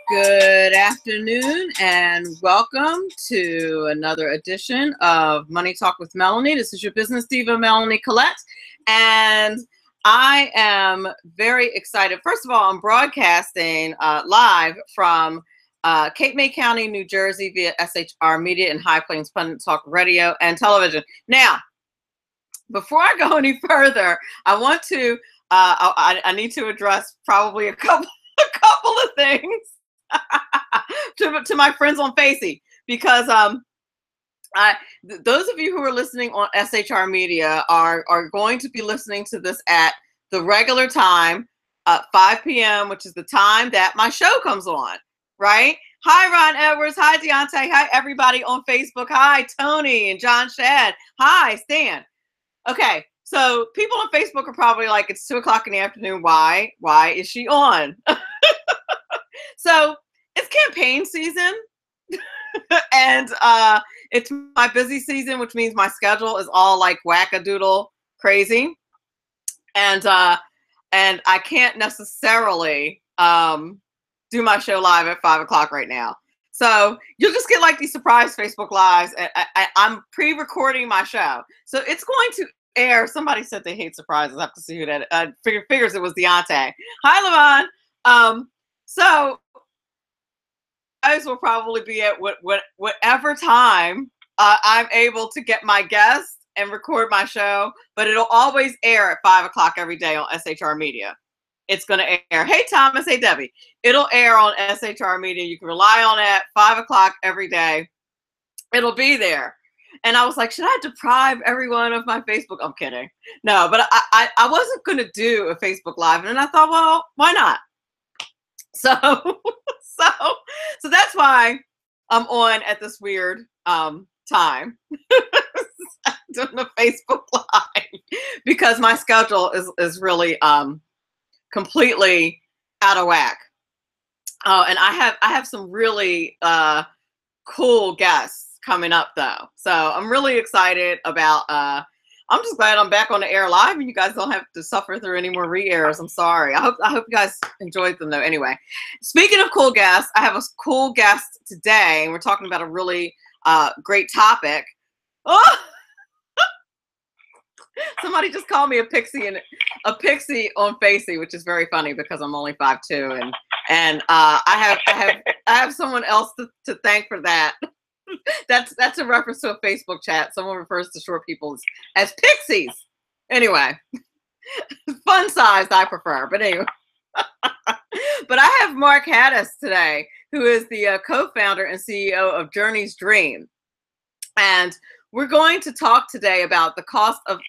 Good afternoon and welcome to another edition of Money Talk with Melanie. This is your business diva, Melanie Collette, and I am very excited. First of all, I'm broadcasting live from Cape May County, New Jersey via SHR Media and High Plains Pundit Talk Radio and Television. Now, before I go any further, I want to, I need to address probably a couple of things to my friends on Facey, because those of you who are listening on SHR Media are going to be listening to this at the regular time, 5 p.m., which is the time that my show comes on, right? Hi, Ron Edwards. Hi, Deontay. Hi, everybody on Facebook. Hi, Tony and John Shad. Hi, Stan. Okay, so people on Facebook are probably like, it's 2 o'clock in the afternoon. Why is she on? So it's campaign season and it's my busy season, which means my schedule is all like wackadoodle crazy. And I can't necessarily do my show live at 5 o'clock right now. So you'll just get like these surprise Facebook Lives. I'm pre-recording my show. So it's going to air. Somebody said they hate surprises. I have to see who that figures it was Deontay. Hi, Levon. So guys will probably be at whatever time I'm able to get my guests and record my show, but it'll always air at 5 o'clock every day on SHR Media. It's going to air. Hey, Thomas. Hey, Debbie. It'll air on SHR Media. You can rely on it. 5 o'clock every day. It'll be there. And I was like, should I deprive everyone of my Facebook? I'm kidding. No, but I wasn't going to do a Facebook Live. And then I thought, well, why not? So that's why I'm on at this weird time doing the Facebook Live, because my schedule is really completely out of whack. And I have some really cool guests coming up though. So I'm really excited about I'm just glad I'm back on the air live and you guys don't have to suffer through any more re-airs. I'm sorry. I hope you guys enjoyed them though. Anyway, speaking of cool guests, I have a cool guest today and we're talking about a really great topic. Oh! Somebody just called me a pixie on Facey, which is very funny because I'm only 5'2", and I have someone else to thank for that. That's a reference to a Facebook chat. Someone refers to short people as pixies. Anyway, fun sized I prefer, but anyway. But I have Mark Hattas today, who is the co-founder and CEO of Journey's Dream, and we're going to talk today about the cost of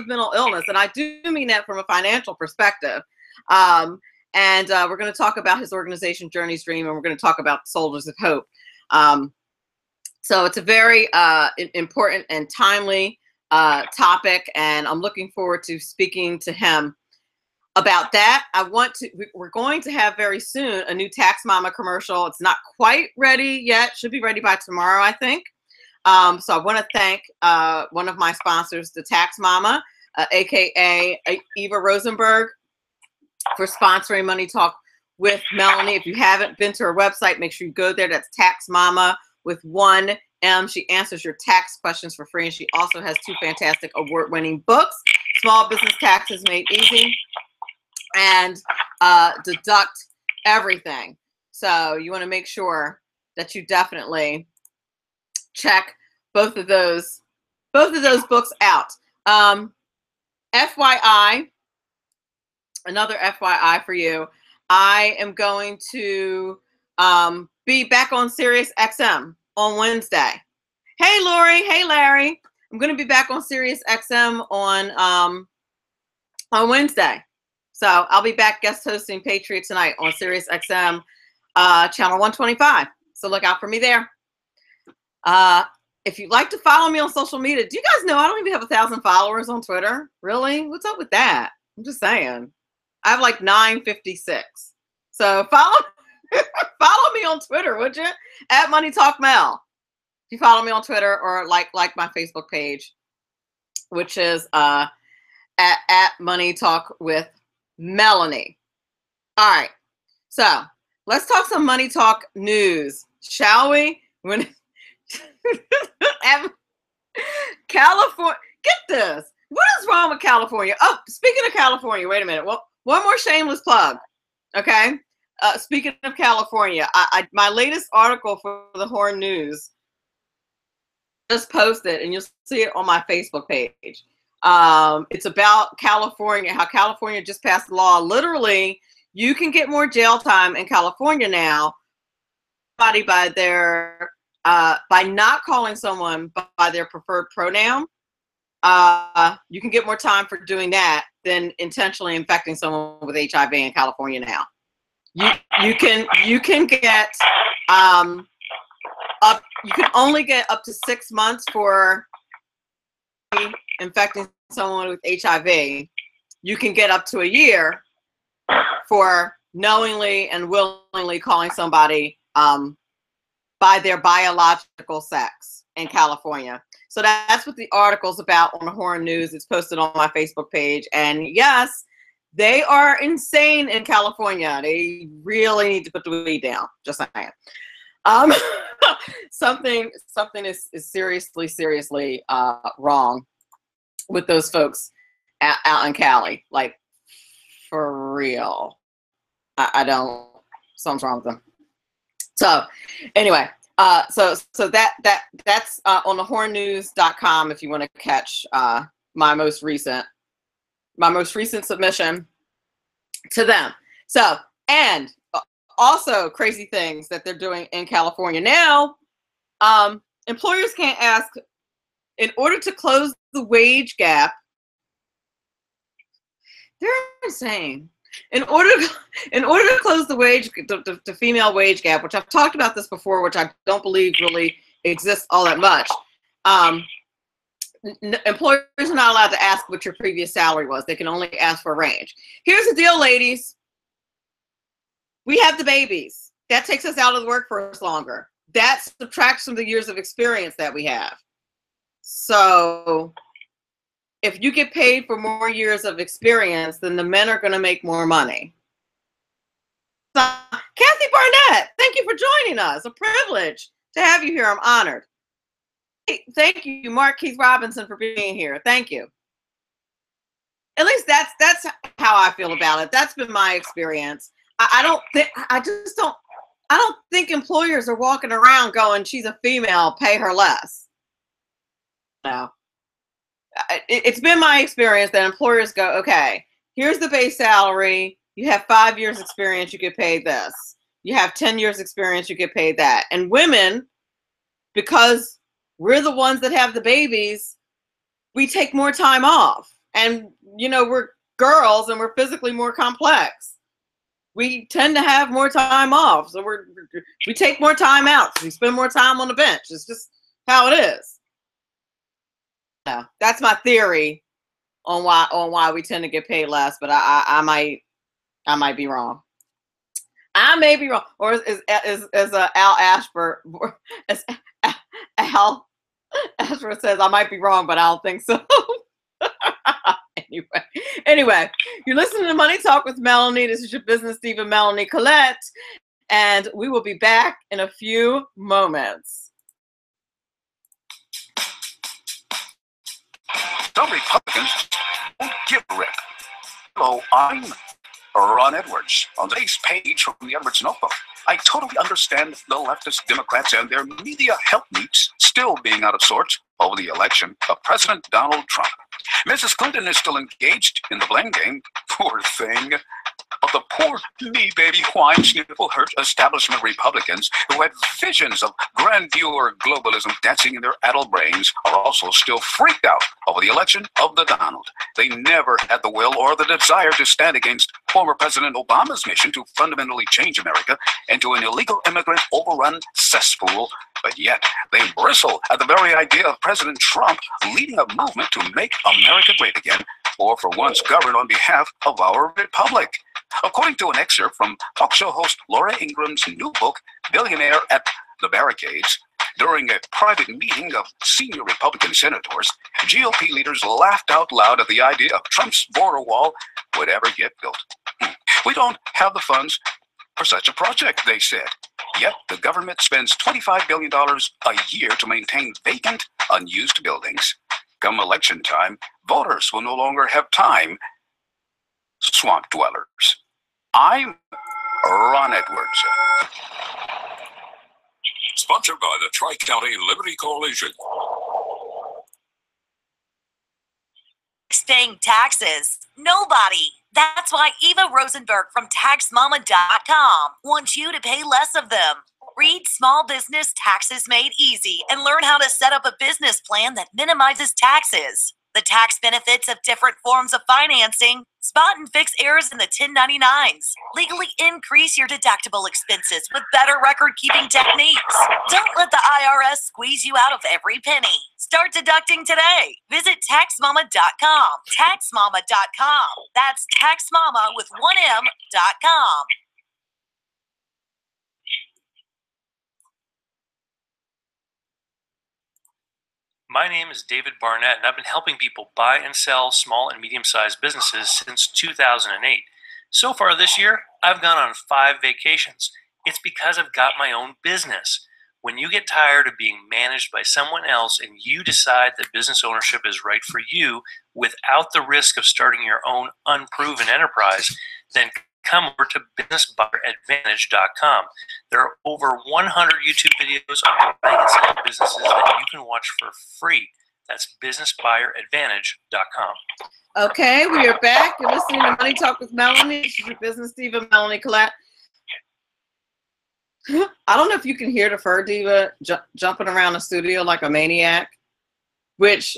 mental illness, and I do mean that from a financial perspective. And we're going to talk about his organization, Journey's Dream, and we're going to talk about Soldiers of Hope. So it's a very important and timely topic, and I'm looking forward to speaking to him about that. We're going to have very soon a new Tax Mama commercial. It's not quite ready yet. Should be ready by tomorrow, I think. So I want to thank one of my sponsors, the Tax Mama, aka Eva Rosenberg, for sponsoring Money Talk with Melanie. If you haven't been to her website, make sure you go there. That's Tax Mama with 1 M. She answers your tax questions for free, and she also has 2 fantastic award-winning books, Small Business Taxes Made Easy and Deduct Everything. So you want to make sure that you definitely check both of those books out. FYI, another FYI for you, I am going to be back on Sirius XM on Wednesday. Hey, Lori. Hey, Larry. I'm going to be back on Sirius XM on Wednesday. So I'll be back guest hosting Patriot Tonight on Sirius XM channel 125. So look out for me there. If you'd like to follow me on social media, do you guys know I don't even have 1,000 followers on Twitter? Really? What's up with that? I'm just saying. I have like 956. So follow me on Twitter, would you? At Money Talk Mel. If you follow me on Twitter or like my Facebook page, which is at Money Talk with Melanie. All right. So let's talk some money talk news, shall we? When California, get this. What is wrong with California? Oh, speaking of California, wait a minute. Well, one more shameless plug. Okay. Speaking of California, my latest article for the Horn News just posted, and you'll see it on my Facebook page. It's about California, how California just passed a law. Literally, you can get more jail time in California now by their by not calling someone by their preferred pronoun. You can get more time for doing that than intentionally infecting someone with HIV in California now. You can get you can only get up to 6 months for infecting someone with HIV. You can get up to a year for knowingly and willingly calling somebody by their biological sex in California. So that's what the article's about on the Horn News. It's posted on my Facebook page. And yes, they are insane in California. They really need to put the weed down. Just saying. Something is seriously wrong with those folks out in Cali. Like, for real. I don't. Something's wrong with them. So anyway, so that's on thehornnews.com if you want to catch my most recent submission to them. So, and also crazy things that they're doing in California now. Employers can't ask, in order to close the wage gap. They're insane. In order to close the female wage gap, which I've talked about this before, which I don't believe really exists all that much, employers are not allowed to ask what your previous salary was. They can only ask for a range. Here's the deal, ladies. We have the babies. That takes us out of the workforce longer. That subtracts from the years of experience that we have. So if you get paid for more years of experience, then the men are going to make more money. So, Kathy Barnett, thank you for joining us. A privilege to have you here. I'm honored. Thank you, Mark Keith Robinson, for being here. Thank you. At least that's how I feel about it. That's been my experience. I don't think employers are walking around going, she's a female, pay her less. No. It's been my experience that employers go, okay, here's the base salary. You have 5 years experience, you get paid this. You have 10 years experience, you get paid that. And women, because we're the ones that have the babies, we take more time off. And, you know, we're girls and we're physically more complex. We tend to have more time off. So we take more time out. So we spend more time on the bench. It's just how it is. No, that's my theory on why we tend to get paid less, but I might be wrong. I may be wrong. Or as Al Ashford, as Al Ashford says, I might be wrong, but I don't think so. Anyway, you're listening to Money Talk with Melanie. This is your business diva, Melanie Collette, and we will be back in a few moments. Some Republicans won't give a rip. Hello, I'm Ron Edwards. On today's page from the Edwards Notebook, I totally understand the leftist Democrats and their media helpmeets still being out of sorts over the election of President Donald Trump. Mrs. Clinton is still engaged in the blame game. Poor thing. But the poor me baby whine sniffle hurt establishment Republicans who had visions of grandeur globalism dancing in their addled brains are also still freaked out over the election of the Donald. They never had the will or the desire to stand against former President Obama's mission to fundamentally change America into an illegal immigrant overrun cesspool. But yet they bristle at the very idea of President Trump leading a movement to make America great again, or for once govern on behalf of our republic. According to an excerpt from talk show host Laura Ingram's new book, Billionaire at the Barricades, During a private meeting of senior Republican senators, GOP leaders laughed out loud at the idea of Trump's border wall would ever get built. We don't have the funds for such a project, they said. Yet the government spends $25 billion a year to maintain vacant, unused buildings. Come election time, voters will no longer have time. Swamp dwellers. I'm Ron Edwards. Sponsored by the Tri-County Liberty Coalition. Paying taxes. Nobody. That's why Eva Rosenberg from TaxMama.com wants you to pay less of them. Read Small Business Taxes Made Easy and learn how to set up a business plan that minimizes taxes, the tax benefits of different forms of financing, spot and fix errors in the 1099s, legally increase your deductible expenses with better record-keeping techniques. Don't let the IRS squeeze you out of every penny. Start deducting today. Visit TaxMama.com. TaxMama.com. That's TaxMama with one M.com. My name is David Barnett, and I've been helping people buy and sell small and medium-sized businesses since 2008. So far this year, I've gone on 5 vacations. It's because I've got my own business. When you get tired of being managed by someone else and you decide that business ownership is right for you without the risk of starting your own unproven enterprise, then come over to businessbuyeradvantage.com. There are over 100 YouTube videos on buying and selling businesses that you can watch for free. That's businessbuyeradvantage.com. Okay, we are back. You're listening to Money Talk with Melanie. This is your business diva, Melanie Collette. I don't know if you can hear the fur diva jumping around the studio like a maniac, which,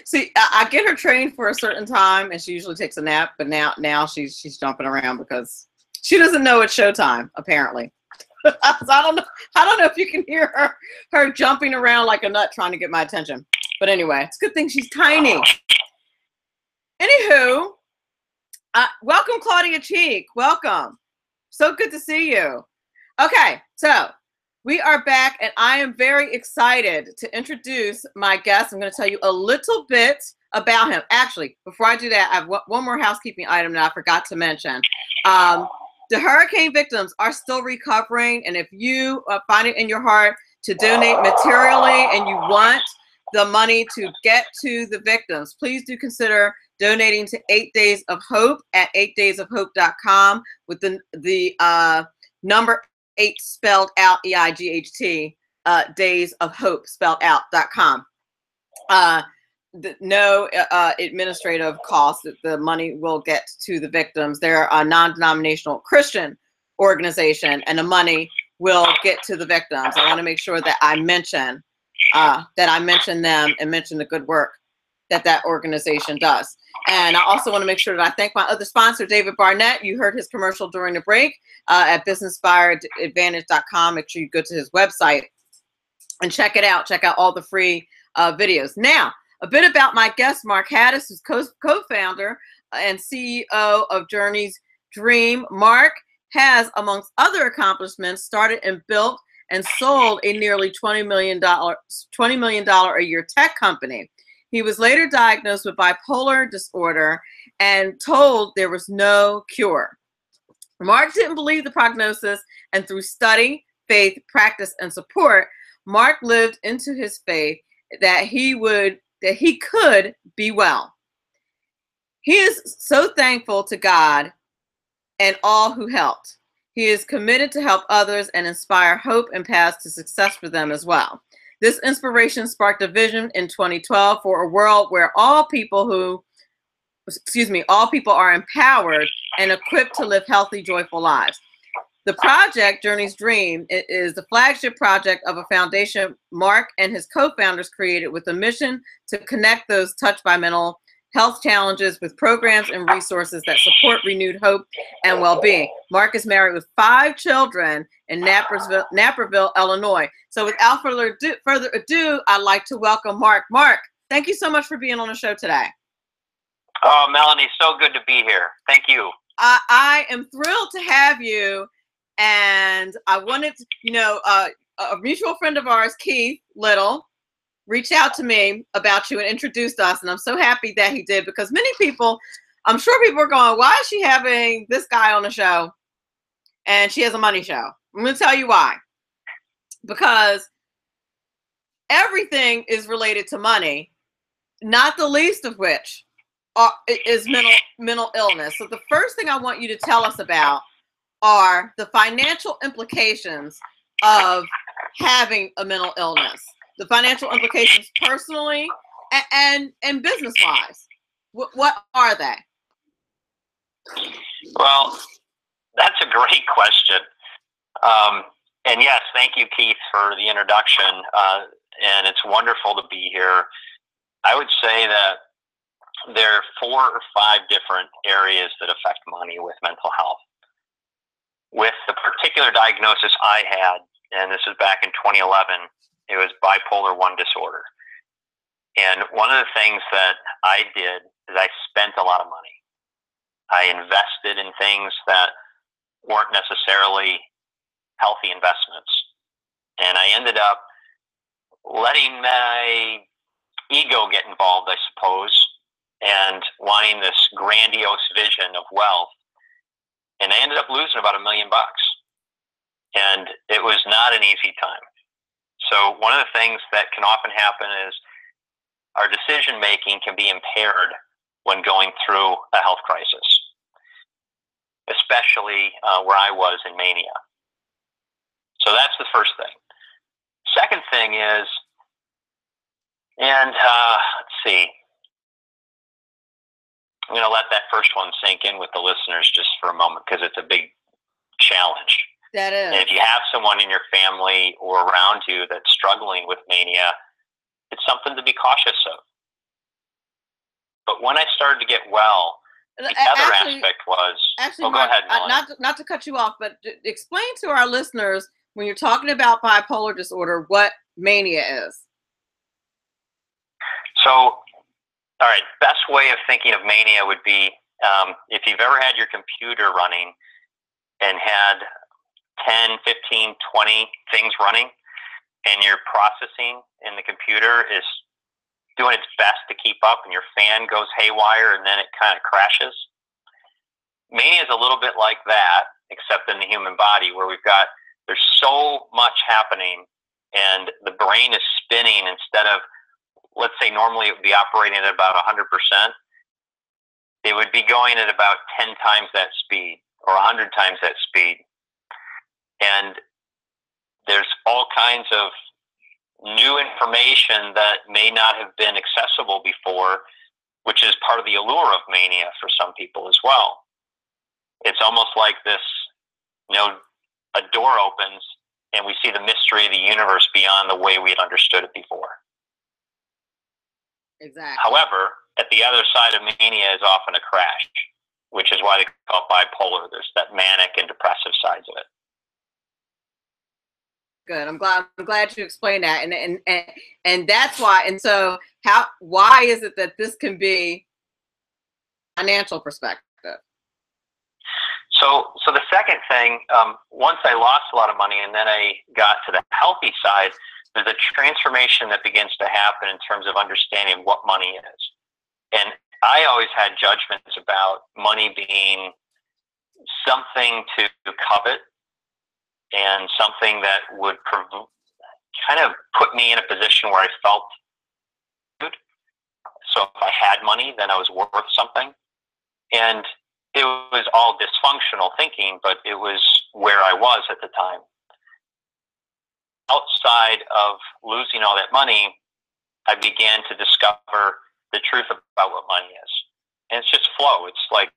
see, I get her trained for a certain time, and she usually takes a nap, but now she's jumping around because she doesn't know it's showtime, apparently. So I don't know if you can hear her jumping around like a nut trying to get my attention. But anyway, it's a good thing she's tiny. Anywho, welcome, Claudia Cheek. Welcome. So good to see you. Okay, so we are back, and I am very excited to introduce my guest. I'm going to tell you a little bit about him. Actually, before I do that, I have one more housekeeping item that I forgot to mention. The hurricane victims are still recovering, and if you find it in your heart to donate materially and you want the money to get to the victims, please do consider donating to 8 Days of Hope at 8daysofhope.com with the number 8 spelled out, EIGHT, Days of Hope spelled out.com. No administrative costs. The money will get to the victims. They're a non-denominational Christian organization, and the money will get to the victims. I want to make sure that I mention them and mention the good work that organization does. And I also want to make sure that I thank my other sponsor, David Barnett. You heard his commercial during the break at businessbuyeradvantage.com. Make sure you go to his website and check it out. Check out all the free videos. Now, a bit about my guest, Mark Hattas, who's co-founder and CEO of Journey's Dream. Mark has, amongst other accomplishments, started and built and sold a nearly $20 million a year tech company. He was later diagnosed with bipolar disorder and told there was no cure. Mark didn't believe the prognosis, and through study, faith, practice, and support, Mark lived into his faith that he could be well. He is so thankful to God and all who helped. He is committed to help others and inspire hope and paths to success for them as well. This inspiration sparked a vision in 2012 for a world where all people are empowered and equipped to live healthy, joyful lives. The project, Journey's Dream, is the flagship project of a foundation Mark and his co-founders created with a mission to connect those touched by mental health challenges with programs and resources that support renewed hope and well-being. Mark is married with 5 children in Naperville, Illinois. So without further ado, I'd like to welcome Mark. Mark, thank you so much for being on the show today. Oh, Melanie, so good to be here. Thank you. I am thrilled to have you. And I wanted to, a mutual friend of ours, Keith Little, reached out to me about you and introduced us. And I'm so happy that he did, because many people, I'm sure people are going, why is she having this guy on the show? And she has a money show. I'm going to tell you why. Because everything is related to money, not the least of which is mental illness. So the first thing I want you to tell us about are the financial implications of having a mental illness, the financial implications personally and business wise. What are they? Well, that's a great question. And yes, thank you, Keith, for the introduction. And it's wonderful to be here. I would say that there are 4 or 5 different areas that affect money with mental health. With the particular diagnosis I had, and this is back in 2011, it was bipolar 1 disorder. And one of the things that I did is I spent a lot of money. I invested in things that weren't necessarily healthy investments. And I ended up letting my ego get involved, I suppose, and wanting this grandiose vision of wealth. And I ended up losing about $1 million. And it was not an easy time. So one of the things that can often happen is our decision making can be impaired when going through a health crisis, especially where I was in mania. So that's the first thing. Second thing is, and let's see, I'm going to let that first one sink in with the listeners just for a moment, because it's a big challenge. That is. And if you have someone in your family or around you that's struggling with mania, it's something to be cautious of. But when I started to get well, the other aspect was, actually, go ahead, Melanie. Not to cut you off, but explain to our listeners, when you're talking about bipolar disorder, what mania is. So, all right, best way of thinking of mania would be if you've ever had your computer running and had 10, 15, 20 things running, and your processing in the computer is doing its best to keep up, and your fan goes haywire, and then it kind of crashes. Mania is a little bit like that, except in the human body, where there's so much happening, and the brain is spinning. Instead of, let's say normally it would be operating at about 100%, it would be going at about 10 times that speed or 100 times that speed. And there's all kinds of new information that may not have been accessible before, which is part of the allure of mania for some people as well. It's almost like this, a door opens and we see the mystery of the universe beyond the way we had understood it before. Exactly. However, at the other side of mania is often a crash, which is why they call it bipolar. There's that manic and depressive sides of it. Good. I'm glad you explained that, and that's why. And so, why is it that this can be financial perspective? So the second thing, once I lost a lot of money, and then I got to the healthy side, there's a transformation that begins to happen in terms of understanding what money is. And I always had judgments about money being something to covet, and something that would kind of put me in a position where I felt good. So if I had money, then I was worth something. And it was all dysfunctional thinking, but it was where I was at the time. Outside of losing all that money, I began to discover the truth about what money is. And it's just flow. It's like,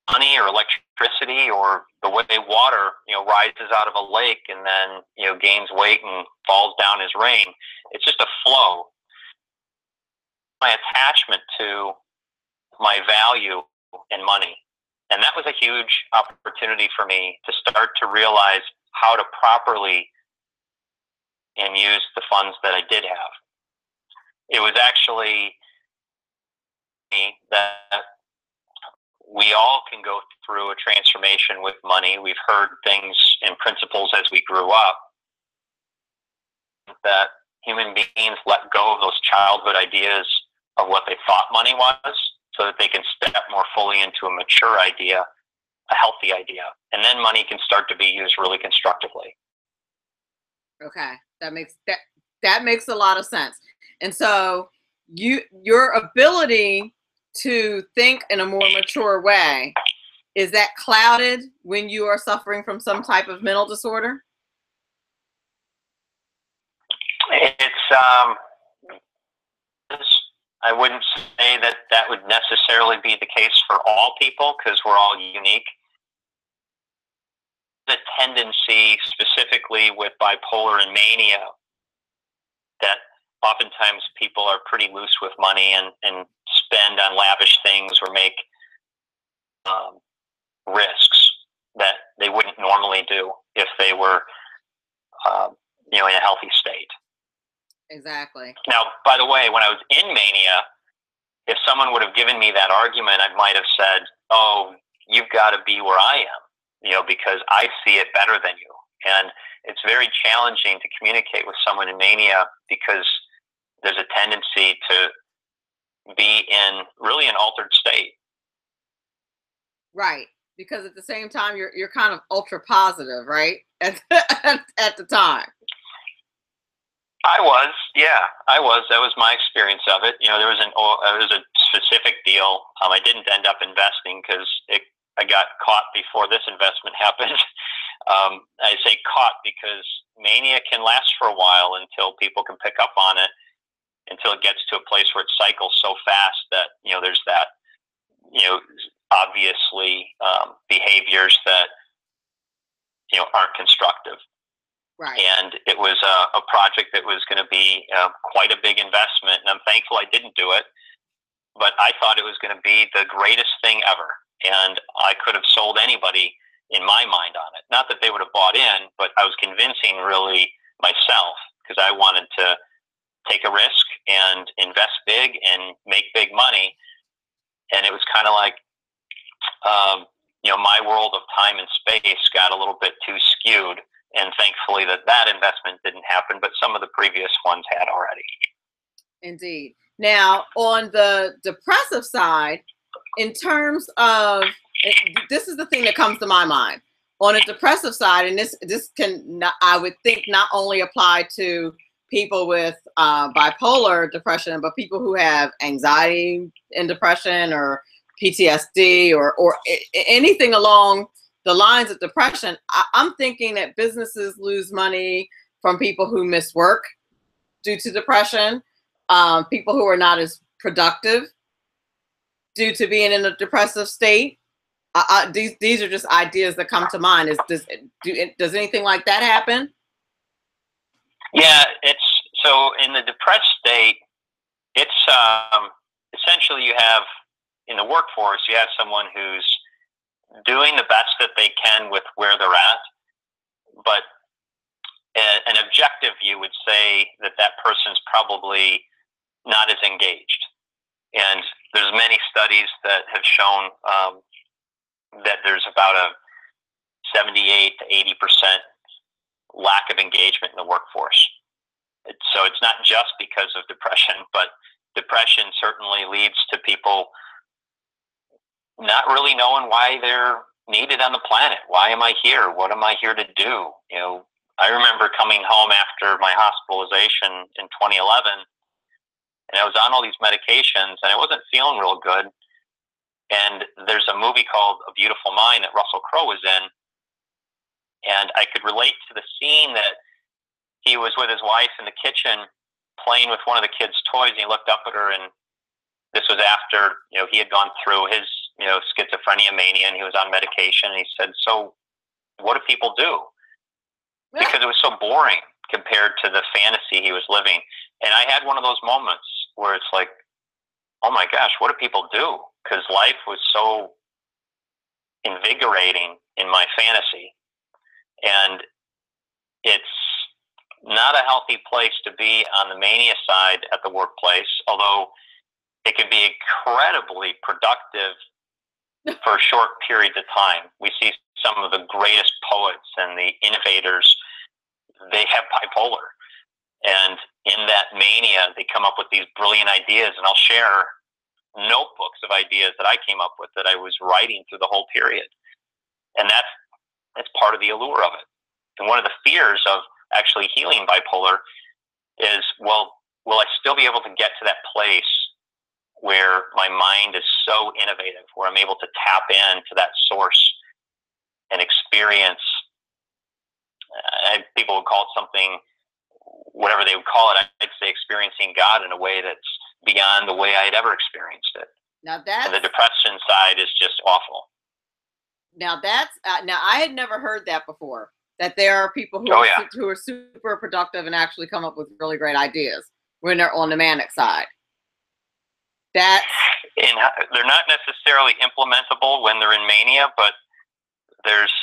money or electricity, or the way water, rises out of a lake and then, gains weight and falls down as rain. It's just a flow. My attachment to my value in money. And that was a huge opportunity for me to start to realize how to properly and use the funds that I did have. It was actually me that we all can go through a transformation with money. We've heard things and principles as we grew up that human beings let go of those childhood ideas of what they thought money was so that they can step more fully into a mature idea, a healthy idea. And then money can start to be used really constructively. Okay. That makes a lot of sense. And so your ability to think in a more mature way, is that clouded when you are suffering from some type of mental disorder? I wouldn't say that would necessarily be the case for all people because we're all unique. The tendency specifically with bipolar and mania that oftentimes people are pretty loose with money and spend on lavish things or make risks that they wouldn't normally do if they were in a healthy state. Exactly. Now, by the way, when I was in mania, if someone would have given me that argument, I might have said, oh, you've got to be where I am, because I see it better than you. And it's very challenging to communicate with someone in mania because there's a tendency to be in really an altered state. Right. Because at the same time, you're kind of ultra positive, right? At the time. I was. That was my experience of it. There was a specific deal. I didn't end up investing because I got caught before this investment happened. I say caught because mania can last for a while until people can pick up on it, until it gets to a place where it cycles so fast that, there's that, obviously behaviors that, aren't constructive. Right. And it was a project that was going to be quite a big investment, and I'm thankful I didn't do it. But I thought it was going to be the greatest thing ever, and I could have sold anybody in my mind on it. Not that they would have bought in, but I was convincing really myself because I wanted to take a risk and invest big and make big money. And it was kind of like, my world of time and space got a little bit too skewed. And thankfully that investment didn't happen, but some of the previous ones had already. Indeed. Now, on the depressive side, in terms of, this is the thing that comes to my mind. On a depressive side, and this can, I would think, not only apply to people with bipolar depression, but people who have anxiety and depression or PTSD or anything along the lines of depression. I'm thinking that businesses lose money from people who miss work due to depression, people who are not as productive due to being in a depressive state. These are just ideas that come to mind. Does anything like that happen? Yeah, so in the depressed state, it's essentially you have in the workforce, you have someone who's doing the best that they can with where they're at, but an objective view would say that person's probably not as engaged. And there's many studies that have shown that there's about a 78 to 80% lack of engagement in the workforce. So it's not just because of depression, but depression certainly leads to people not really knowing why they're needed on the planet. Why am I here? What am I here to do? I remember coming home after my hospitalization in 2011, and I was on all these medications, and I wasn't feeling real good. And there's a movie called A Beautiful Mind that Russell Crowe was in, and I could relate to the scene that he was with his wife in the kitchen playing with one of the kids' toys, and he looked up at her, and this was after he had gone through his schizophrenia mania, and he was on medication, and he said, so what do people do? Because it was so boring compared to the fantasy he was living. And I had one of those moments where it's like, oh my gosh, what do people do? Because life was so invigorating in my fantasy. And it's not a healthy place to be on the mania side at the workplace, although it can be incredibly productive for short periods of time. We see some of the greatest poets and the innovators, they have bipolar. And in that mania, they come up with these brilliant ideas. And I'll share notebooks of ideas that I came up with that I was writing through the whole period. And that's part of the allure of it. And one of the fears of actually healing bipolar is, well, will I still be able to get to that place where my mind is so innovative, where I'm able to tap into that source and experience, people would call it something, whatever they would call it, I'd say experiencing God in a way that's beyond the way I'd ever experienced it. Now and the depression side is just awful. Now now I had never heard that before, that there are people who, who are super productive and actually come up with really great ideas when they're on the manic side. They're not necessarily implementable when they're in mania, but there's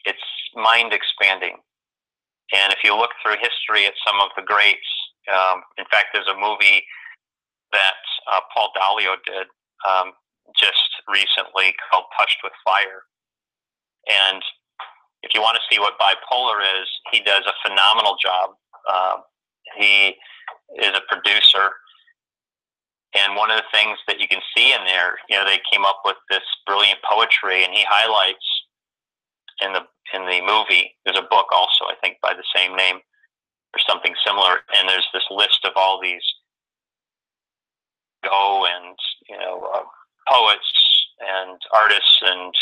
it's mind expanding. And if you look through history at some of the greats, in fact, there's a movie that Paul Dalio did just recently called Touched with Fire. And if you want to see what bipolar is, he does a phenomenal job. He is a producer. And one of the things that you can see in there, they came up with this brilliant poetry, and he highlights in the movie, there's a book also, I think, by the same name or something similar. And there's this list of all these poets and artists and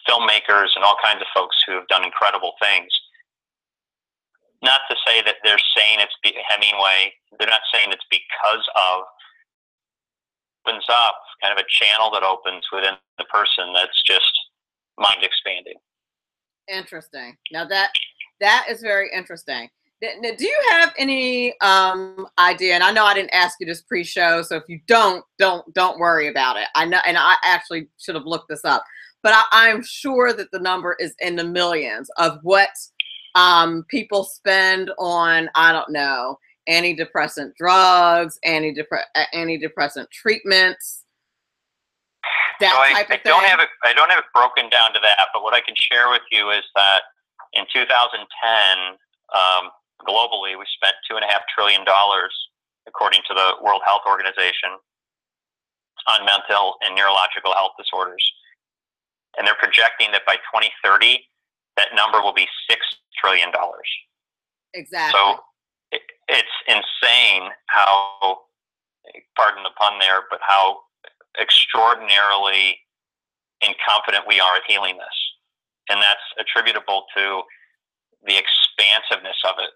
filmmakers and all kinds of folks who have done incredible things. Not to say that they're saying it's Hemingway. They're not saying it's because of. Opens up kind of a channel that opens within the person that's just mind expanding. Interesting. Now that is very interesting. Do you have any idea? And I know I didn't ask you this pre-show, so if you don't worry about it. I know, and I actually should have looked this up, but I'm sure that the number is in the millions of what people spend on, I don't know, antidepressant drugs, antidepressant treatments, that type of thing. I don't have it broken down to that, but what I can share with you is that in 2010, globally, we spent $2.5 trillion, according to the World Health Organization, on mental and neurological health disorders. And they're projecting that by 2030, that number will be $6 trillion. Exactly. So it's insane how, pardon the pun there, but how extraordinarily incompetent we are at healing this. And that's attributable to the expansiveness of it.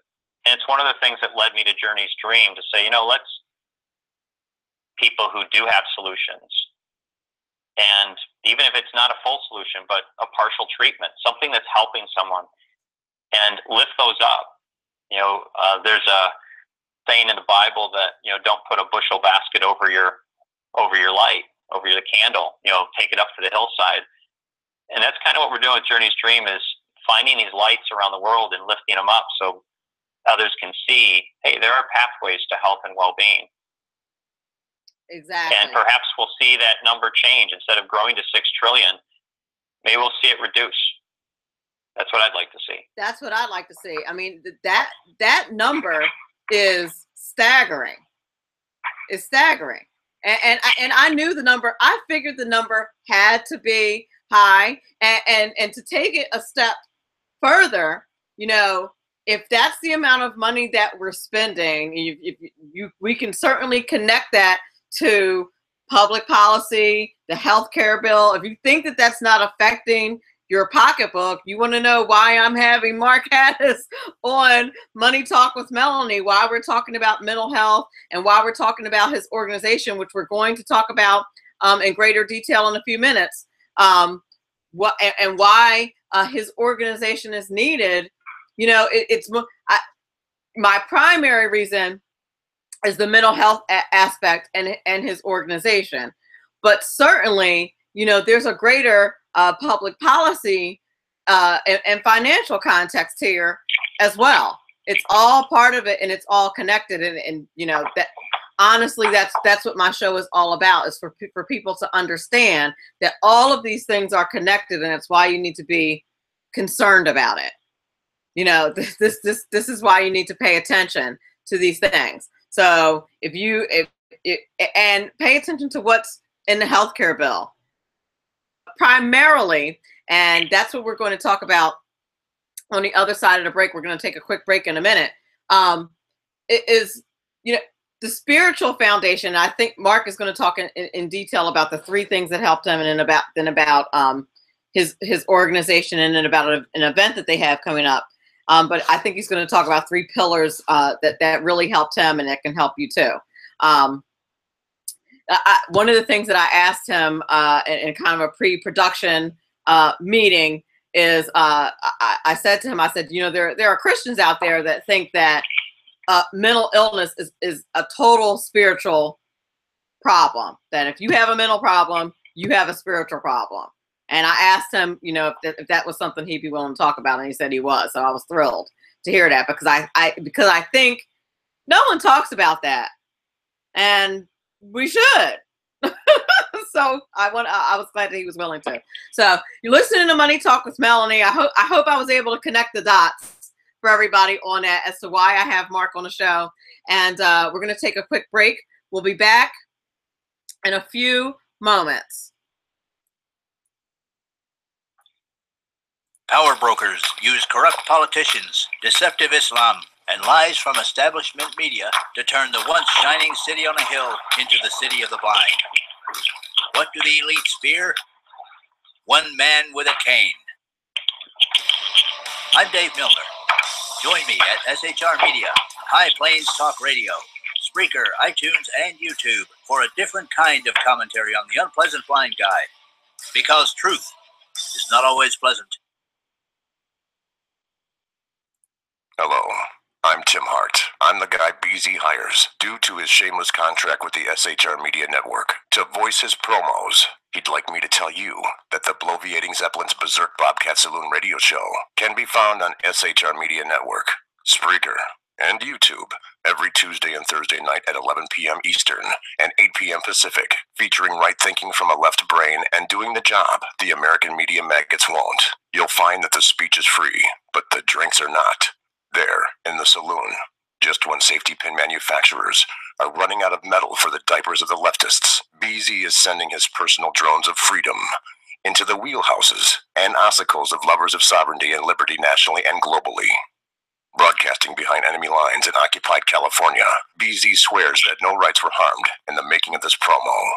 And it's one of the things that led me to Journey's Dream, to say, let's people who do have solutions, and even if it's not a full solution, but a partial treatment, something that's helping someone, and lift those up. There's a saying in the Bible that, don't put a bushel basket over your light, over the candle, take it up to the hillside. And that's kind of what we're doing with Journey's Dream, is finding these lights around the world and lifting them up so others can see, hey, there are pathways to health and well-being. Exactly. And perhaps we'll see that number change. Instead of growing to 6 trillion, maybe we'll see it reduce. That's what I'd like to see. That's what I'd like to see. I mean, that number is staggering. It's staggering. And I knew the number. I figured the number had to be high. And to take it a step further, if that's the amount of money that we're spending, we can certainly connect that to public policy, the healthcare bill. If you think that that's not affecting your pocketbook, you want to know why I'm having Mark Hattas on Money Talk with Melanie, why we're talking about mental health, and why we're talking about his organization, which we're going to talk about in greater detail in a few minutes, why his organization is needed. My primary reason is the mental health aspect and his organization. But certainly, there's a greater public policy and financial context here as well. It's all part of it, and it's all connected. And that honestly, that's what my show is all about, is for people to understand that all of these things are connected, and that's why you need to be concerned about it. You know, this is why you need to pay attention to these things. So and pay attention to what's in the healthcare bill primarily, and that's what we're going to talk about on the other side of the break. We're going to take a quick break in a minute. It is, you know, the spiritual foundation. I think Mark is going to talk in detail about the 3 things that helped him, and then about his organization, and then about an event that they have coming up. But I think he's going to talk about 3 pillars that really helped him, and that can help you too. One of the things that I asked him in kind of a pre-production meeting is I said to him, I said, you know, there are Christians out there that think that mental illness is a total spiritual problem, that if you have a mental problem, you have a spiritual problem. And I asked him, you know, if that was something he'd be willing to talk about, and he said he was. So I was thrilled to hear that, because I think no one talks about that, and we should. So I was glad that he was willing to. So you're listening to Money Talk with Melanie. I hope I was able to connect the dots for everybody on that as to why I have Mark on the show. And we're going to take a quick break. We'll be back in a few moments. Power brokers use corrupt politicians, deceptive Islam, and lies from establishment media to turn the once shining city on a hill into the city of the blind. What do the elites fear? One man with a cane. I'm Dave Milner. Join me at SHR Media, High Plains Talk Radio, Spreaker, iTunes, and YouTube for a different kind of commentary on the unpleasant blind guy. Because truth is not always pleasant. Hello, I'm Tim Hart. I'm the guy BZ hires due to his shameless contract with the SHR Media Network to voice his promos. He'd like me to tell you that the Bloviating Zeppelin's Berserk Bobcat Saloon radio show can be found on SHR Media Network, Spreaker, and YouTube every Tuesday and Thursday night at 11 p.m. Eastern and 8 p.m. Pacific, featuring right thinking from a left brain and doing the job the American media maggots won't. You'll find that the speech is free, but the drinks are not. There, in the saloon, just when safety pin manufacturers are running out of metal for the diapers of the leftists, BZ is sending his personal drones of freedom into the wheelhouses and ossicles of lovers of sovereignty and liberty nationally and globally. Broadcasting behind enemy lines in occupied California, BZ swears that no rights were harmed in the making of this promo.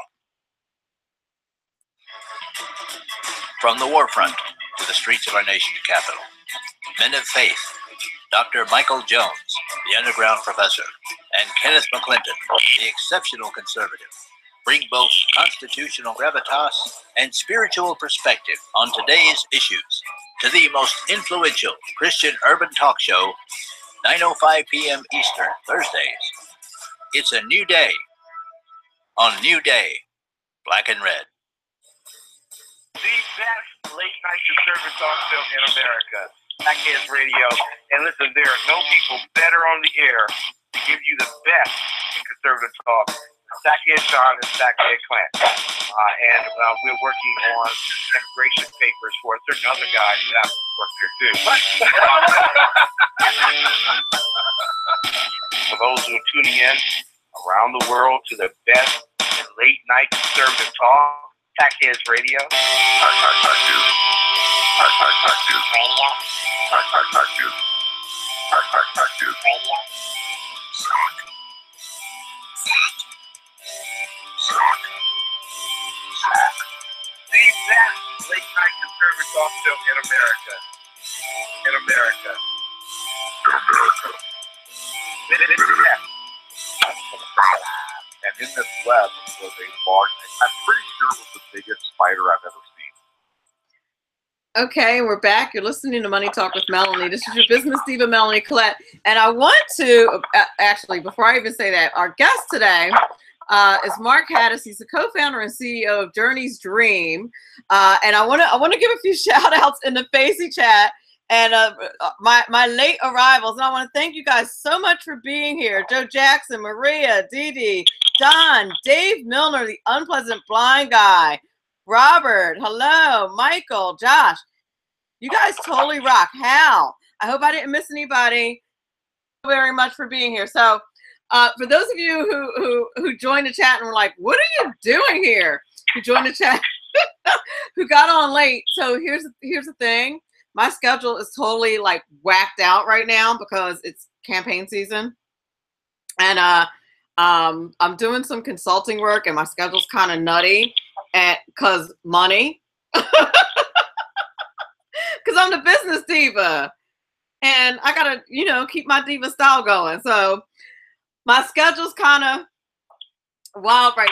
From the war front to the streets of our nation's capital, men of faith, Dr. Michael Jones, the underground professor, and Kenneth McClinton, the exceptional conservative, bring both constitutional gravitas and spiritual perspective on today's issues to the most influential Christian urban talk show, 9:05 p.m. Eastern, Thursdays. It's a new day on New Day, Black and Red. The best late-night conservative talk show in America. Hattas Radio. And listen, there are no people better on the air to give you the best in conservative talk. Hattas Sean and Hattas Clint. And we're working on immigration papers for a certain other guy who happens to work here too. For those who are tuning in around the world to the best in late-night conservative talk, Hattas Radio. The best late-night conservative talk show in America. In America. And in this web was a large, I'm pretty sure it was the biggest spider I've ever seen. Okay, we're back. You're listening to Money Talk with Melanie. This is your business diva, Melanie Collette. And I want to, actually, before I even say that, our guest today is Mark Hattas. He's the co-founder and CEO of Journey's Dream. And I want to give a few shout outs in the Facey chat. and my late arrivals. And I want to thank you guys so much for being here. Joe Jackson, Maria, Dee Dee, Don, Dave Milner, the unpleasant blind guy, Robert, hello, Michael, Josh. You guys totally rock. Hal, I hope I didn't miss anybody. Thank you very much for being here. So for those of you who joined the chat and were like, what are you doing here? Who joined the chat, who got on late. So here's the thing. My schedule is totally like whacked out right now because it's campaign season. And I'm doing some consulting work and my schedule's kind of nutty cause money. Cause I'm the business diva and I gotta, you know, keep my diva style going. So my schedule's kind of wild right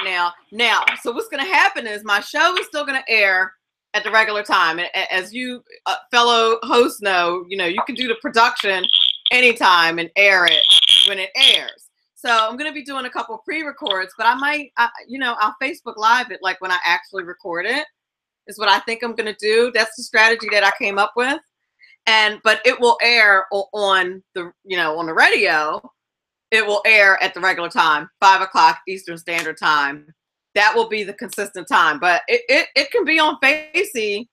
now. So what's going to happen is my show is still going to air at the regular time. And as you fellow hosts know, you can do the production anytime and air it when it airs. So I'm going to be doing a couple pre-records, but I might, I'll Facebook Live it like when I actually record it is what I think I'm going to do. That's the strategy that I came up with. But it will air on the, on the radio. It will air at the regular time, 5 o'clock Eastern Standard Time. That will be the consistent time. But it can be on Facey,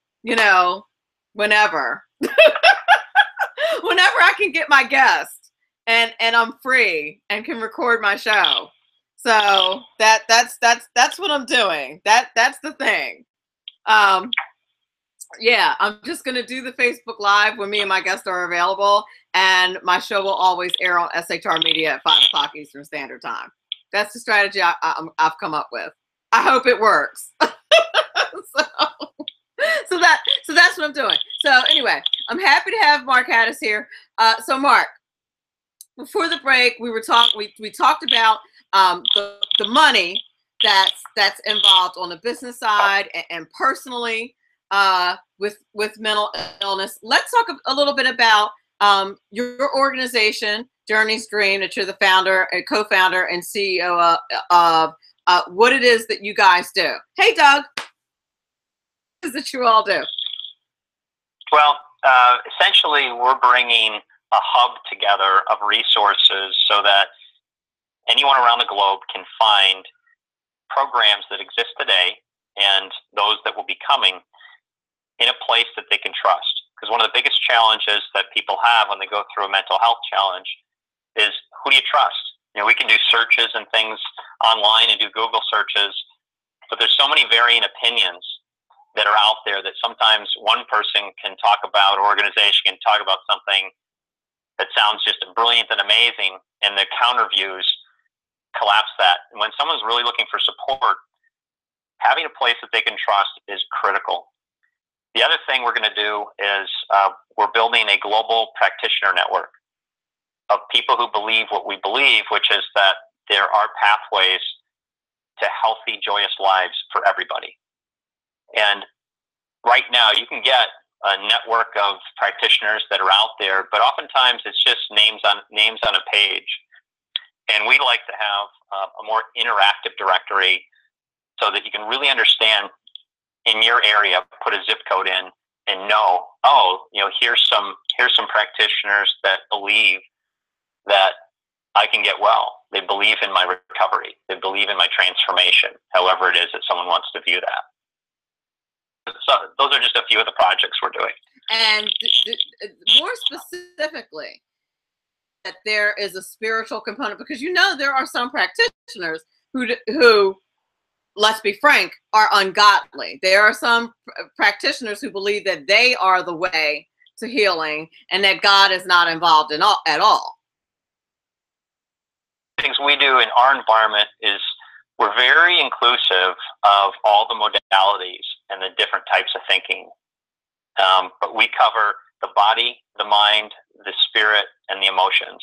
whenever. Whenever I can get my guest and I'm free and can record my show. So that's what I'm doing. That's the thing. Yeah, I'm just going to do the Facebook Live when me and my guests are available. And my show will always air on SHR Media at 5 o'clock Eastern Standard Time. That's the strategy I've come up with. I hope it works. So that's what I'm doing. So anyway, I'm happy to have Mark Hattas here. So Mark, before the break, we talked about the money that's involved on the business side and personally with mental illness. Let's talk a little bit about your organization, Journey's Dream, that you're the founder, co-founder, and CEO of what it is that you guys do. Hey, Doug, what is it that you all do? Well, essentially, we're bringing a hub together of resources so that anyone around the globe can find programs that exist today and those that will be coming in a place that they can trust. Because one of the biggest challenges that people have when they go through a mental health challenge is, who do you trust? We can do searches and things online and do Google searches, but there's so many varying opinions that are out there that sometimes one person can talk about, or organization can talk about something that sounds just brilliant and amazing, and the counter views collapse that. And when someone's really looking for support, having a place that they can trust is critical. The other thing we're going to do is we're building a global practitioner network of people who believe what we believe, which is that there are pathways to healthy, joyous lives for everybody. And right now, you can get a network of practitioners that are out there, but oftentimes it's just names on a page. And we like to have a more interactive directory so that you can really understand in your area, put a zip code in and know, here's some practitioners that believe that I can get well. They believe in my recovery. They believe in my transformation, however it is that someone wants to view that. So those are just a few of the projects we're doing. And more specifically, that there is a spiritual component, because there are some practitioners who, let's be frank, are ungodly. There are some practitioners who believe that they are the way to healing and that God is not involved at all. Things we do in our environment is we're very inclusive of all the modalities and the different types of thinking. But we cover the body, the mind, the spirit, and the emotions.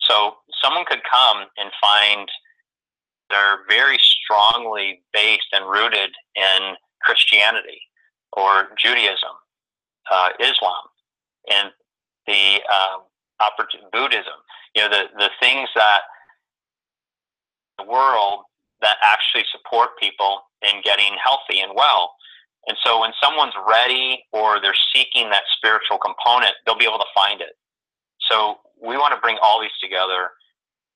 So someone could come and find they're very strongly based and rooted in Christianity or Judaism, Islam, and the Buddhism. The things that the world that actually support people in getting healthy and well. And so when someone's ready or they're seeking that spiritual component, they'll be able to find it. So we want to bring all these together,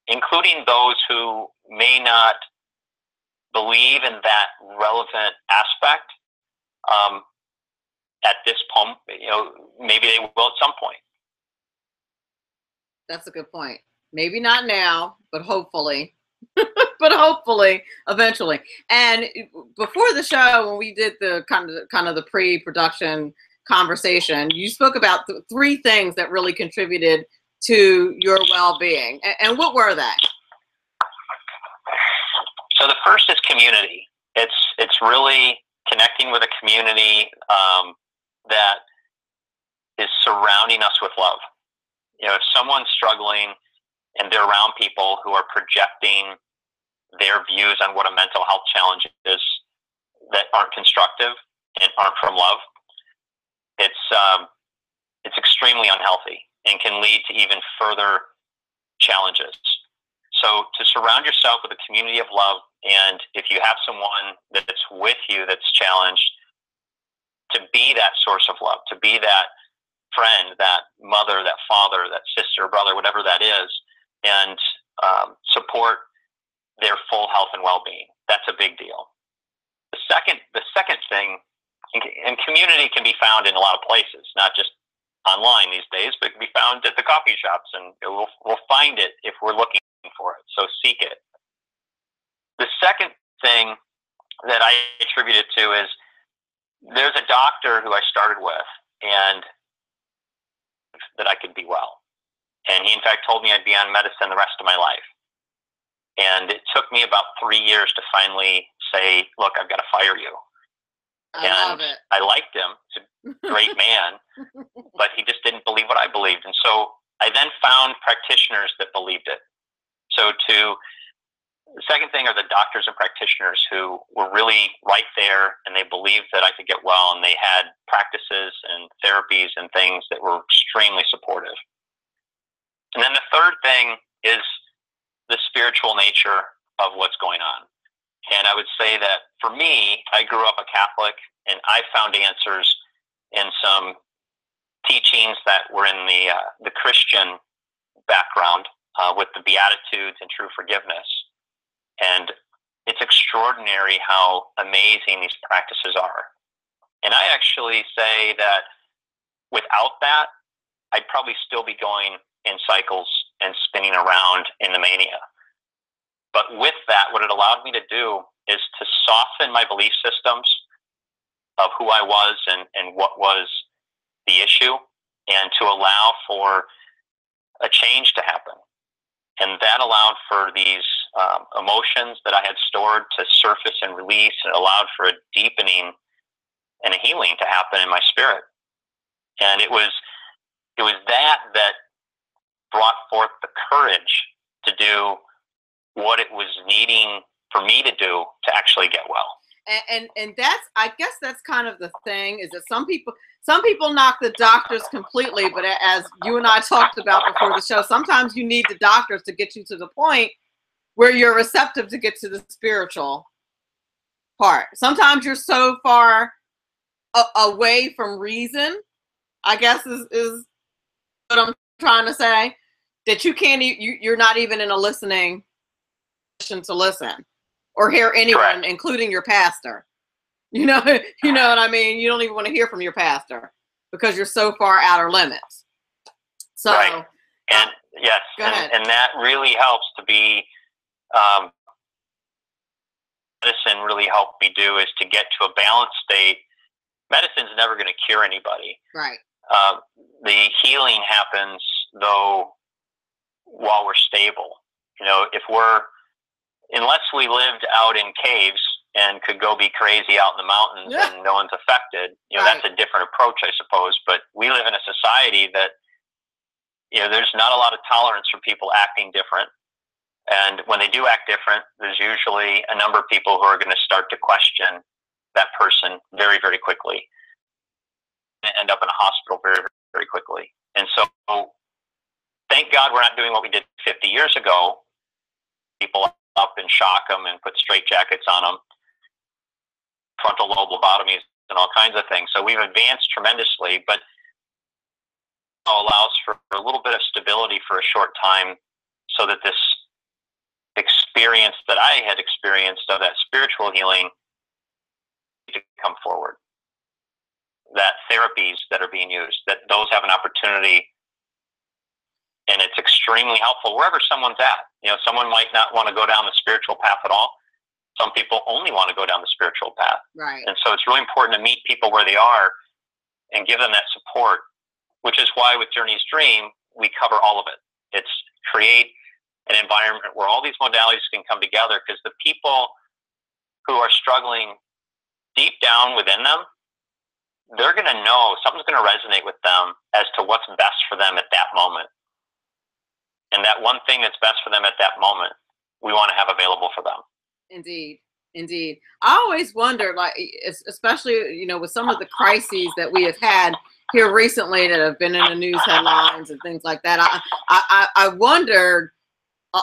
including those who may not believe in that relevant aspect at this point. Maybe they will at some point. That's a good point. Maybe not now, but hopefully. But hopefully eventually. And before the show, when we did the kind of the pre-production conversation, you spoke about three things that really contributed to your well-being. And what were they? So the first is community. It's really connecting with a community that is surrounding us with love. If someone's struggling and they're around people who are projecting their views on what a mental health challenge is that aren't constructive and aren't from love, it's extremely unhealthy and can lead to even further challenges. So to surround yourself with a community of love, and if you have someone that's with you that's challenged, to be that source of love, to be that friend, that mother, that father, that sister, brother, whatever that is, and support their full health and well-being. That's a big deal. The second thing, and community can be found in a lot of places, not just online these days, but it can be found at the coffee shops, and we'll find it if we're looking for it. So seek it. The second thing that I attribute it to is there's a doctor who I started with, and that I could be well. And he, in fact, told me I'd be on medicine the rest of my life. And it took me about 3 years to finally say, look, I've got to fire you. I love it. I liked him. He's a great man, but he just didn't believe what I believed. And so I then found practitioners that believed it. So the second thing are the doctors and practitioners who were really right there, and they believed that I could get well, and they had practices and therapies and things that were extremely supportive. And then the third thing is the spiritual nature of what's going on. And I would say that for me, I grew up a Catholic, and I found answers in some teachings that were in the Christian background with the Beatitudes and true forgiveness. And it's extraordinary how amazing these practices are. And I actually say that without that, I'd probably still be going in cycles and spinning around in the mania. But with that, what it allowed me to do is to soften my belief systems of who I was and what was the issue, and to allow for a change to happen. And that allowed for these emotions that I had stored to surface and release, and allowed for a deepening and a healing to happen in my spirit. And it was that brought forth the courage to do what it was needing for me to do to actually get well. And that's, I guess that's kind of the thing, is that some people knock the doctors completely, but as you and I talked about before the show, sometimes you need the doctors to get you to the point where you're receptive to get to the spiritual part. Sometimes you're so far away from reason, I guess is what I'm trying to say, that you're not even in a listening position to listen or hear anyone, correct, including your pastor. You know what I mean? You don't even want to hear from your pastor because you're so far outer limits. So, right. And yes, and that really helps to be, medicine really helped me do, is to get to a balanced state. Medicine's never going to cure anybody. Right. The healing happens though while we're stable. Unless we lived out in caves and could go be crazy out in the mountains, yeah, and no one's affected, right, that's a different approach, I suppose. But we live in a society that, there's not a lot of tolerance for people acting different. And when they do act different, there's usually a number of people who are going to start to question that person very, very quickly and end up in a hospital very, very quickly. And so thank God we're not doing what we did 50 years ago. People up and shock them and put straitjackets on them, frontal lobe lobotomies and all kinds of things. So we've advanced tremendously, but allows for a little bit of stability for a short time so that this experience that I had experienced of that spiritual healing to come forward. That therapies that are being used, that those have an opportunity, and it's extremely helpful wherever someone's at. You know, someone might not want to go down the spiritual path at all. Some people only want to go down the spiritual path. Right. And so it's really important to meet people where they are and give them that support, which is why with Journey's Dream, we cover all of it. It's create an environment where all these modalities can come together, because the people who are struggling deep down within them, they're going to know, something's going to resonate with them as to what's best for them at that moment. And that one thing that's best for them at that moment, we want to have available for them. Indeed. Indeed. I always wonder, like, especially, you know, with some of the crises that we have had here recently that have been in the news headlines and things like that, I wondered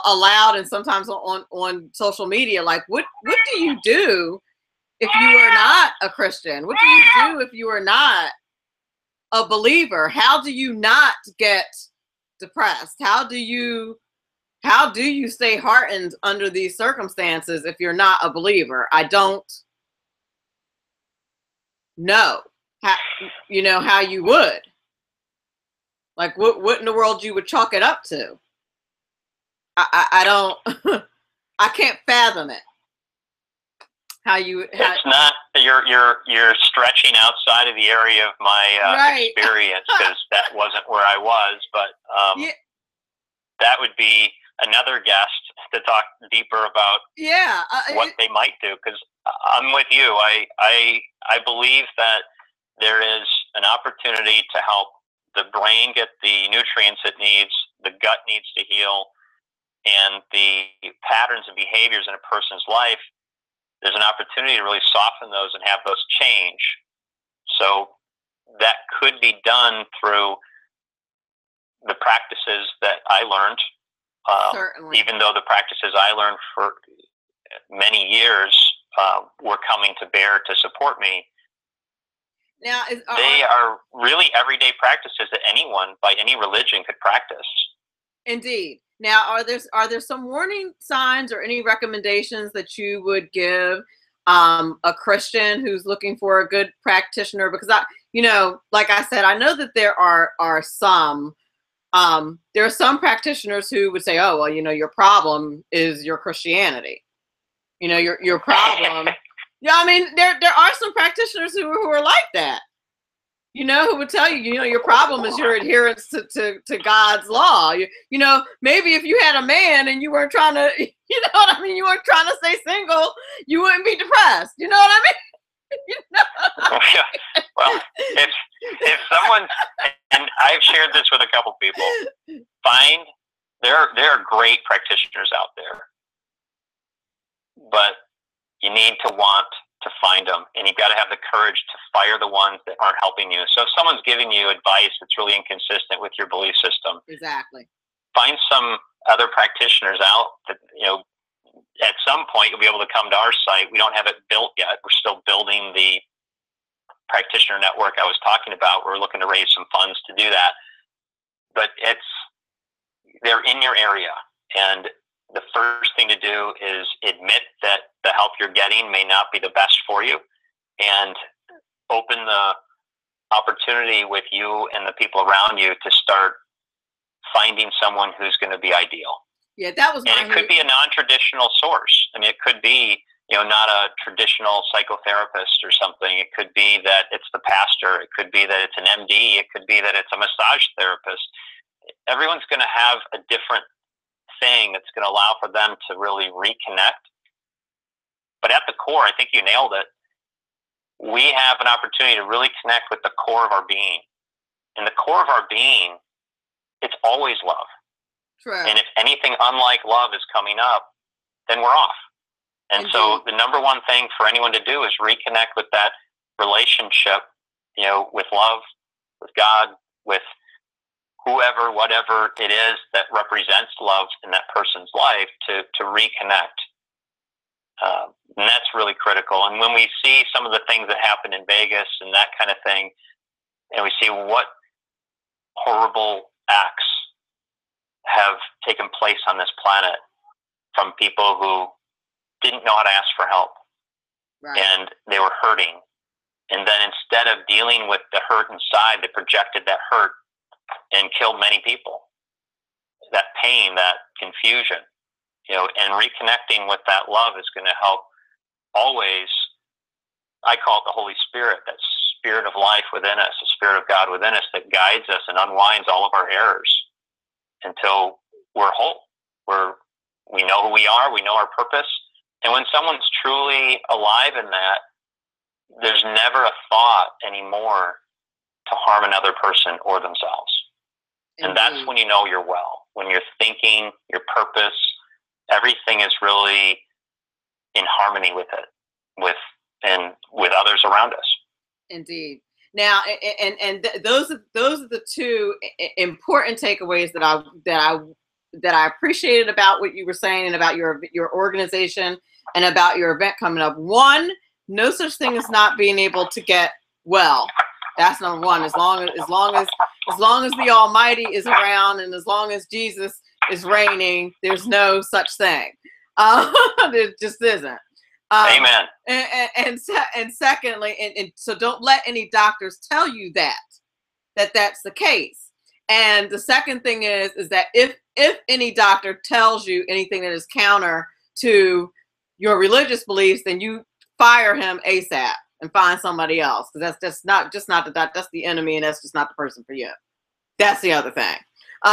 aloud and sometimes on social media, like, what do you do if you are not a Christian? What do you do if you are not a believer? How do you not get depressed? How do you stay heartened under these circumstances if you're not a believer? I don't know how you would. Like, what in the world you would chalk it up to? I don't. I can't fathom it. It's not, you're stretching outside of the area of my experience, because that wasn't where I was, but that would be another guest to talk deeper about what they might do, because I'm with you. I believe that there is an opportunity to help the brain get the nutrients it needs, the gut needs to heal, and the patterns and behaviors in a person's life, there's an opportunity to really soften those and have those change. So that could be done through the practices that I learned. Certainly. Even though the practices I learned for many years were coming to bear to support me. Now, they are really everyday practices that anyone by any religion could practice. Indeed. Now, are there some warning signs or any recommendations that you would give a Christian who's looking for a good practitioner? Because like I said, I know that there are some practitioners who would say, "Oh, well, your problem is your Christianity. Your problem." Yeah, I mean, there are some practitioners who are like that. Who would tell you, your problem is your adherence to God's law. Maybe if you had a man and you weren't trying to, you weren't trying to stay single, you wouldn't be depressed. You know what I mean? Well, if someone, and I've shared this with a couple people, there are great practitioners out there, but you need to want to find them, and you've got to have the courage to fire the ones that aren't helping you. So if someone's giving you advice that's really inconsistent with your belief system, exactly, find some other practitioners out that, at some point you'll be able to come to our site. We don't have it built yet. We're still building the practitioner network I was talking about. We're looking to raise some funds to do that, but they're in your area, and the first thing to do is admit that the help you're getting may not be the best for you, and open the opportunity with you and the people around you to start finding someone who's going to be ideal. Yeah, that was. And it could be a non-traditional source. I mean, it could be, not a traditional psychotherapist or something. It could be that it's the pastor. It could be that it's an MD. It could be that it's a massage therapist. Everyone's going to have a different thing that's going to allow for them to really reconnect. But at the core, I think you nailed it. We have an opportunity to really connect with the core of our being. And the core of our being, it's always love. True. And if anything unlike love is coming up, then we're off. And Indeed. So the number one thing for anyone to do is reconnect with that relationship, with love, with God, with whoever, whatever it is that represents love in that person's life, to reconnect. And that's really critical. And when we see some of the things that happen in Vegas and that kind of thing, and we see what horrible acts have taken place on this planet from people who didn't know how to ask for help, right. and they were hurting. And then instead of dealing with the hurt inside, they projected that hurt and killed many people. That pain, that confusion, and reconnecting with that love is going to help always. I call it the Holy Spirit, that spirit of life within us, the spirit of God within us that guides us and unwinds all of our errors until we're whole. We know who we are, we know our purpose. And when someone's truly alive in that, there's never a thought anymore to harm another person or themselves. And that's when you know you're well. When you're thinking, your purpose, everything is really in harmony with it, with others around us. Indeed. Now, those are the two important takeaways that I appreciated about what you were saying and about your organization and about your event coming up. One, no such thing as not being able to get well. That's number one. As long as the Almighty is around and as long as Jesus is reigning, there's no such thing. There just isn't. Amen. And secondly, and so don't let any doctors tell you that's the case. And the second thing is that if any doctor tells you anything that is counter to your religious beliefs, then you fire him ASAP and find somebody else, because that's not that's the enemy, and that's just not the person for you. That's the other thing. So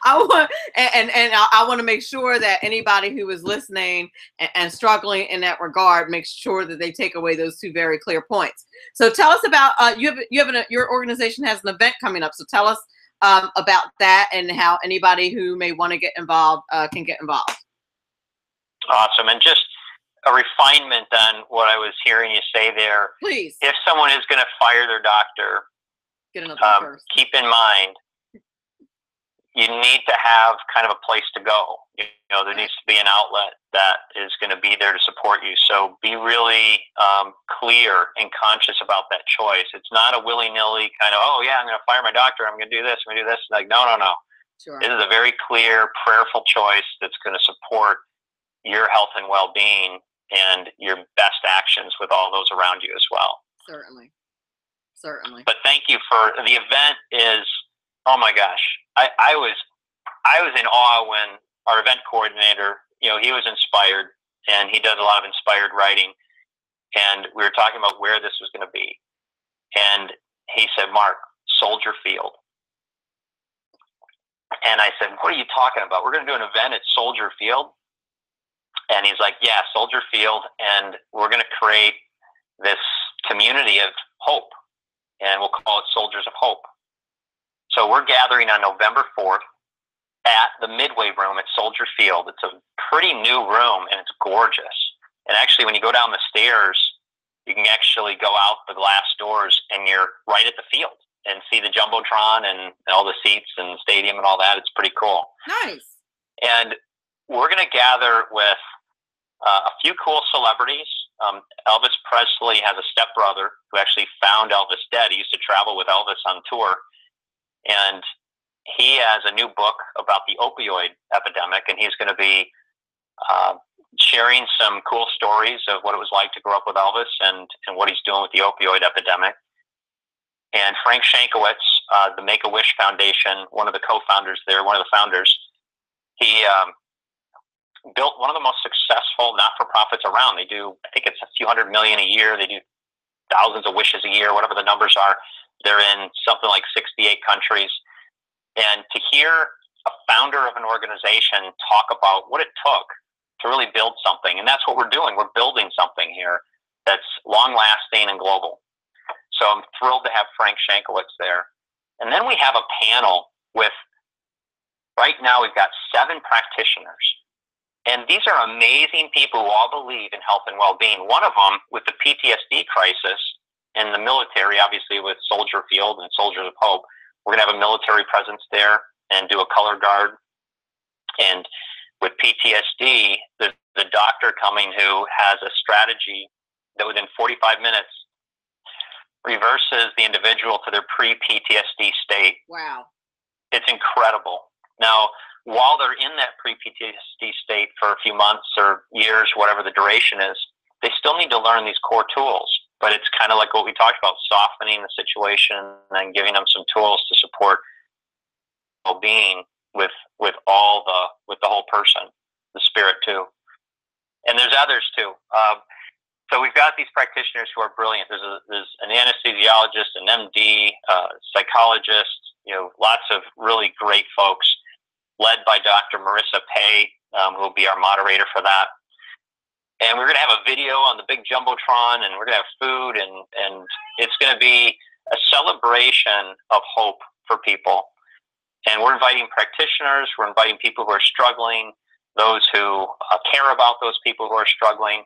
I want to make sure that anybody who is listening and struggling in that regard makes sure that they take away those two very clear points. So tell us about your organization has an event coming up. So tell us about that and how anybody who may want to get involved can get involved. Awesome. And just a refinement on what I was hearing you say there. Please. If someone is going to fire their doctor, get another first. Keep in mind, you need to have kind of a place to go. There needs to be an outlet that is going to be there to support you. So be really clear and conscious about that choice. It's not a willy-nilly kind of, oh yeah, I'm going to fire my doctor, I'm going to do this, I'm going to do this. Like, no. Sure. This is a very clear, prayerful choice that's going to support your health and well-being and your best actions with all those around you as well. Certainly. But thank you for the event. Oh my gosh, I was in awe when our event coordinator, he was inspired, and he does a lot of inspired writing, and we were talking about where this was going to be, and he said, Mark, Soldier Field. And I said, what are you talking about? We're going to do an event at Soldier Field? And he's like, yeah, Soldier Field, and we're going to create this community of hope, and we'll call it Soldiers of Hope. So we're gathering on November 4th at the Midway Room at Soldier Field. It's a pretty new room, and it's gorgeous. And actually, when you go down the stairs, you can actually go out the glass doors, and you're right at the field and see the Jumbotron and all the seats and the stadium and all that. It's pretty cool. Nice. And we're going to gather with a few cool celebrities. Elvis Presley has a stepbrother who actually found Elvis dead. He used to travel with Elvis on tour. And he has a new book about the opioid epidemic, and he's going to be sharing some cool stories of what it was like to grow up with Elvis and what he's doing with the opioid epidemic. And Frank Shankowitz, the Make-A-Wish Foundation, one of the co-founders there, one of the founders, he built one of the most successful not-for-profits around. They do, I think it's a few $100 million a year. They do thousands of wishes a year, whatever the numbers are. They're in something like 68 countries. And to hear a founder of an organization talk about what it took to really build something, and that's what we're doing. We're building something here that's long-lasting and global. So I'm thrilled to have Frank Shankowitz there. And then we have a panel with, right now we've got 7 practitioners. And these are amazing people who all believe in health and well-being. One of them, with the PTSD crisis in the military, obviously with Soldier Field and Soldiers of Hope, we're going to have a military presence there and do a color guard. And with PTSD, there's the doctor coming who has a strategy that within 45 minutes reverses the individual to their pre-PTSD state. Wow. It's incredible. Now, while they're in that pre-PTSD state for a few months or years, whatever the duration is, they still need to learn these core tools. But it's kind of like what we talked about, softening the situation and then giving them some tools to support well-being with the whole person, the spirit too. And there's others too. So we've got these practitioners who are brilliant. There's an anesthesiologist, an MD, psychologist, lots of really great folks, led by Dr. Marissa Pay, who will be our moderator for that. And we're going to have a video on the big Jumbotron, and we're going to have food, and it's going to be a celebration of hope for people. And we're inviting practitioners, we're inviting people who are struggling, those who care about those people who are struggling.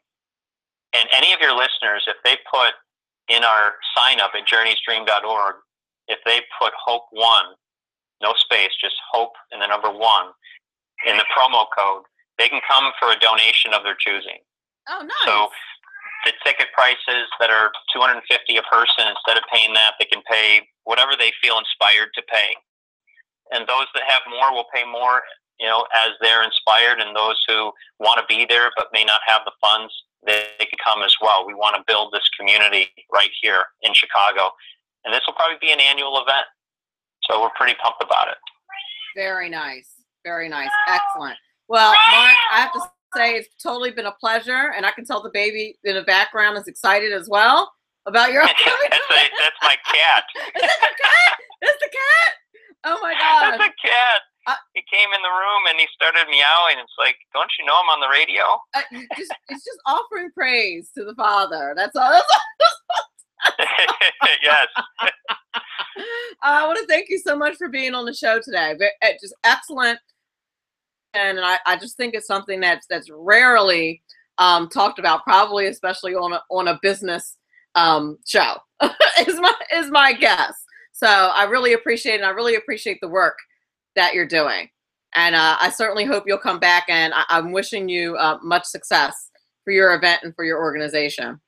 And any of your listeners, if they put in our sign up at journeysdream.org, if they put Hope 1, no space, just Hope and the number 1 in the promo code, they can come for a donation of their choosing. Oh, nice. So the ticket prices that are $250 a person, instead of paying that, they can pay whatever they feel inspired to pay. And those that have more will pay more, as they're inspired, and those who want to be there but may not have the funds, they can come as well. We want to build this community right here in Chicago. And this will probably be an annual event. So we're pretty pumped about it. Very nice. Very nice. Excellent. Well, Mark, I have to say it's totally been a pleasure, and I can tell the baby in the background is excited as well about your That's my cat. Is that the cat? That's the cat? Oh my God. That's a cat. He came in the room and he started meowing. It's like, don't you know I'm on the radio? It's just offering praise to the Father. That's all. Yes. I want to thank you so much for being on the show today. Just excellent. And I just think it's something that's rarely talked about, probably especially on a business show is my guess. So I really appreciate it. And I really appreciate the work that you're doing. And I certainly hope you'll come back, and I'm wishing you much success for your event and for your organization.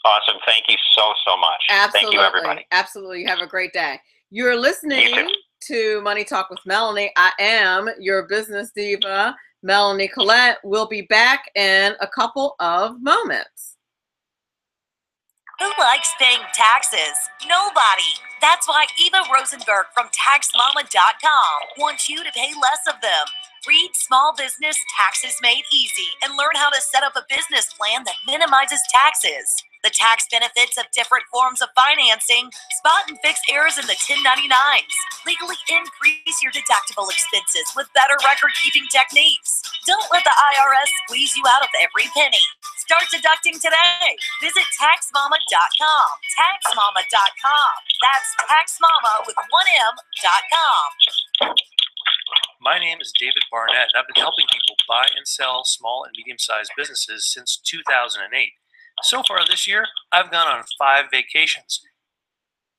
Awesome. Thank you so much. Absolutely. Thank you, everybody. Absolutely. Have a great day. You're listening to Money Talk with Melanie. I am your business diva, Melanie Collette. We'll be back in a couple of moments. Who likes paying taxes? Nobody. That's why Eva Rosenberg from TaxMama.com wants you to pay less of them. Read Small Business Taxes Made Easy and learn how to set up a business plan that minimizes taxes, the tax benefits of different forms of financing, spot and fix errors in the 1099s, legally increase your deductible expenses with better record-keeping techniques. Don't let the IRS squeeze you out of every penny. Start deducting today. Visit TaxMama.com. TaxMama.com. That's TaxMama with 1M.com. My name is David Barnett, and I've been helping people buy and sell small and medium-sized businesses since 2008. So far this year, I've gone on 5 vacations.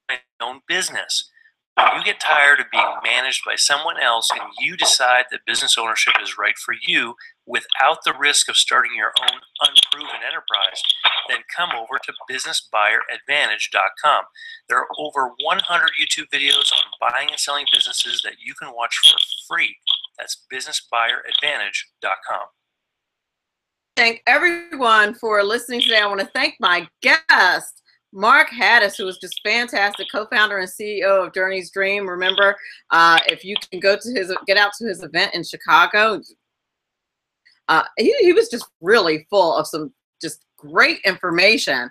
My own business. When you get tired of being managed by someone else and you decide that business ownership is right for you without the risk of starting your own unproven enterprise, then come over to businessbuyeradvantage.com. There are over 100 YouTube videos on buying and selling businesses that you can watch for free. That's businessbuyeradvantage.com. Thank everyone for listening today. I want to thank my guest, Mark Hattas, who was just fantastic, co-founder and CEO of Journey's Dream. Remember, if you can get out to his event in Chicago, he was just really full of some just great information.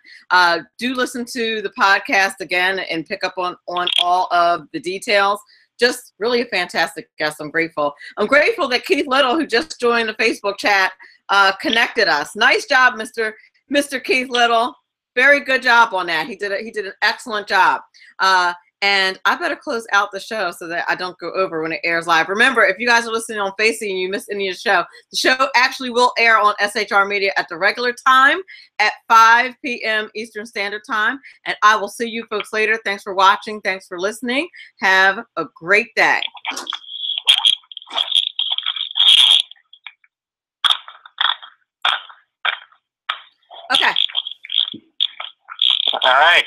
Do listen to the podcast again and pick up on all of the details. Just really a fantastic guest. I'm grateful. I'm grateful that Keith Little, who just joined the Facebook chat, connected us. Nice job, Mr. Keith Little. Very good job on that. He did an excellent job. And I better close out the show so that I don't go over when it airs live. Remember, if you guys are listening on Facebook and you missed any of the show actually will air on SHR Media at the regular time at 5 p.m. Eastern Standard Time. And I will see you folks later. Thanks for watching. Thanks for listening. Have a great day. All right.